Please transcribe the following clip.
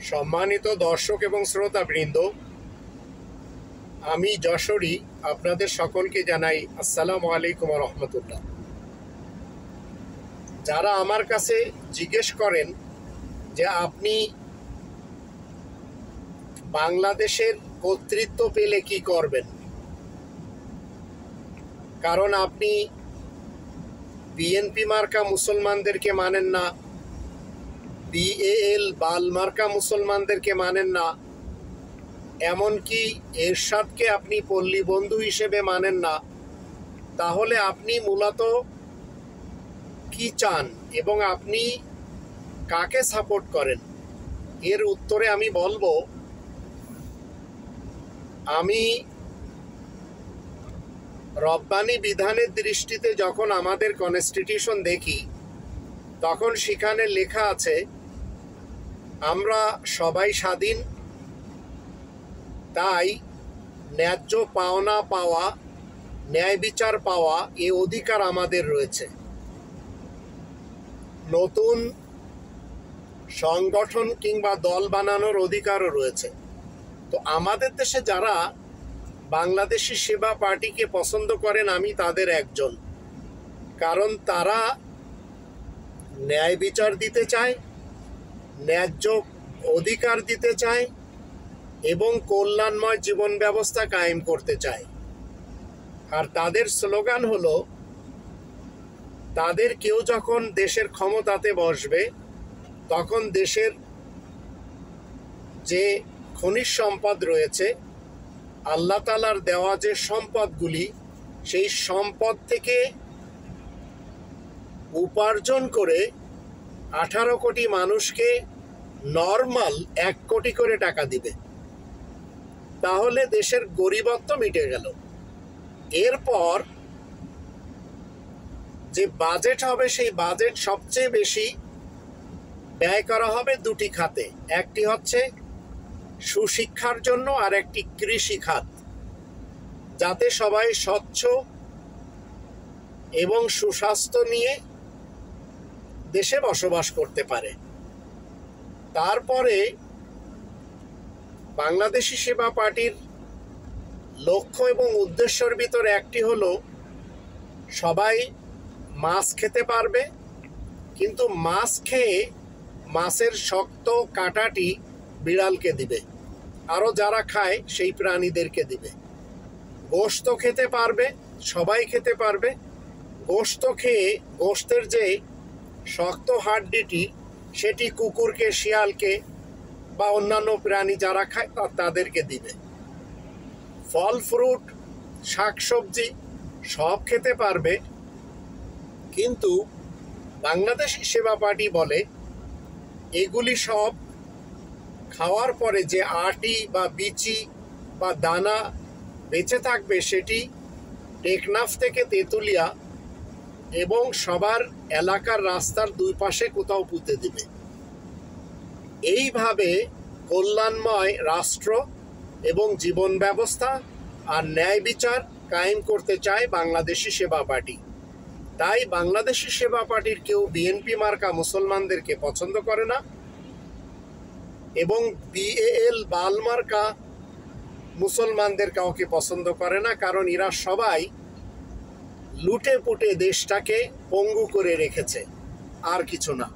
সম্মানিত দর্শক এবং শ্রোতাবৃন্দ, আমি যশোরী আপনাদের সকলকে জানাই আসসালামু আলাইকুম ওয়া রাহমাতুল্লাহ। যারা আমার কাছে জিজ্ঞেস করেন যে আপনি বাংলাদেশের কর্তৃত্ব পেলে কি করবেন, কারণ আপনি বিএনপি মার্কা মুসলমানদেরকে মানেন না, বিএএল বাল মার্কা মুসলমানদেরকে মানেন না, এমনকি এরশাদকে আপনি পল্লী বন্ধু হিসেবে মানেন না, তাহলে আপনি মূলত কি চান এবং আপনি কাকে সাপোর্ট করেন? এর উত্তরে আমি বলবো, আমি রব্বানি বিধানের দৃষ্টিতে যখন আমাদের কনস্টিটিউশন দেখি, তখন সেখানে লেখা আছে আমরা সবাই স্বাধীন, তাই ন্যায্য পাওনা পাওয়া, ন্যায় বিচার পাওয়া এ অধিকার আমাদের রয়েছে। নতুন সংগঠন কিংবা দল বানানোর অধিকারও রয়েছে। তো আমাদের দেশে যারা বাংলাদেশি সেবা পার্টিকে পছন্দ করেন, আমি তাদের একজন, কারণ তারা ন্যায় বিচার দিতে চায়, ন্যায্য অধিকার দিতে চায় এবং কল্যাণময় জীবন ব্যবস্থা কায়েম করতে চায়। আর তাদের স্লোগান হলো, তাদের কেউ যখন দেশের ক্ষমতাতে বসবে, তখন দেশের যে খনিজ সম্পদ রয়েছে, আল্লাহ তাআলার দেওয়া যে সম্পদগুলি, সেই সম্পদ থেকে উপার্জন করে 18 কোটি মানুষকে নর্মাল 1 কোটি করে টাকা দিবে। তাহলে দেশের গরিবত্ব মিটে গেল। এরপর যে বাজেট হবে, সেই বাজেট সবচেয়ে বেশি ব্যয় করা হবে দুটি খাতে। একটি হচ্ছে সুশিক্ষার জন্য, আর একটি কৃষি খাত, যাতে সবাই স্বচ্ছ এবং সুস্বাস্থ্য নিয়ে দেশে বসবাস করতে পারে। তারপরে বাংলাদেশি সেবা পার্টির লক্ষ্য এবং উদ্দেশ্যের ভিতরে একটি হলো, সবাই মাছ খেতে পারবে, কিন্তু মাছ খেয়ে মাছের শক্ত কাঁটাটি বিড়ালকে দিবে, আরও যারা খায় সেই প্রাণীদেরকে দিবে। গোশত খেতে পারবে, সবাই খেতে পারবে, গোশত খেয়ে গোশতের যে শক্ত হাড্ডিটি, সেটি কুকুরকে, শিয়ালকে বা অন্যান্য প্রাণী যারা খায় তাদেরকে দিবে। ফল ফ্রুট, শাকসবজি সব খেতে পারবে, কিন্তু বাংলাদেশি সেবা পার্টি বলে এগুলি সব খাওয়ার পরে যে আটি বা বিচি বা দানা বেঁচে থাকবে, সেটি টেকনাফ থেকে তেঁতুলিয়া এবং সবার এলাকার রাস্তার দুই পাশে কোথাও পুঁতে দিবে। এইভাবে কল্যাণময় রাষ্ট্র এবং জীবন ব্যবস্থা আর ন্যায় বিচার কায়েম করতে চায় বাংলাদেশি সেবা পার্টি। তাই বাংলাদেশি সেবা পার্টির কেউ বিএনপি মার্কা মুসলমানদেরকে পছন্দ করে না, এবং বিএএল বাল মার্কা মুসলমানদের কাউকে পছন্দ করে না, কারণ এরা সবাই লুটে পুটে দেশটাকে পঙ্গু করে রেখেছে, আর কিছু না।